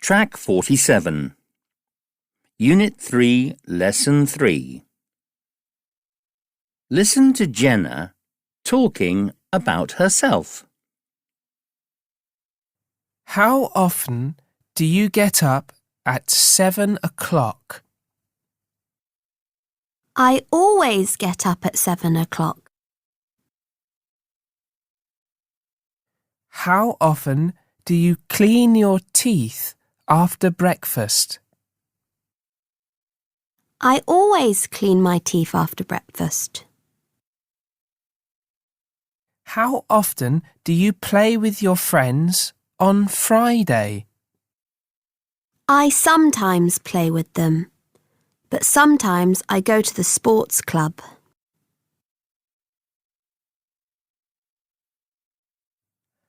Track 47. Unit 3, Lesson 3. Listen to Jenna talking about herself. How often do you get up at 7 o'clock? I always get up at 7 o'clock. How often do you clean your teeth after breakfast? I always clean my teeth after breakfast. How often do you play with your friends on Friday? I sometimes play with them, but sometimes I go to the sports club.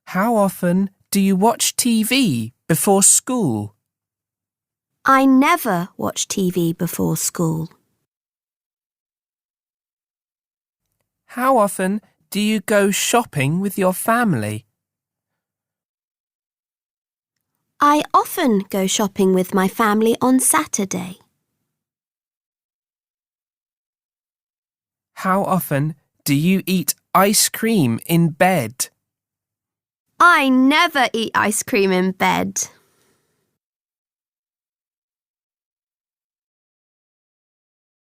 How often do you watch TV before school? I never watch TV before school. How often do you go shopping with your family? I often go shopping with my family on Saturday. How often do you eat ice cream in bed? I never eat ice cream in bed.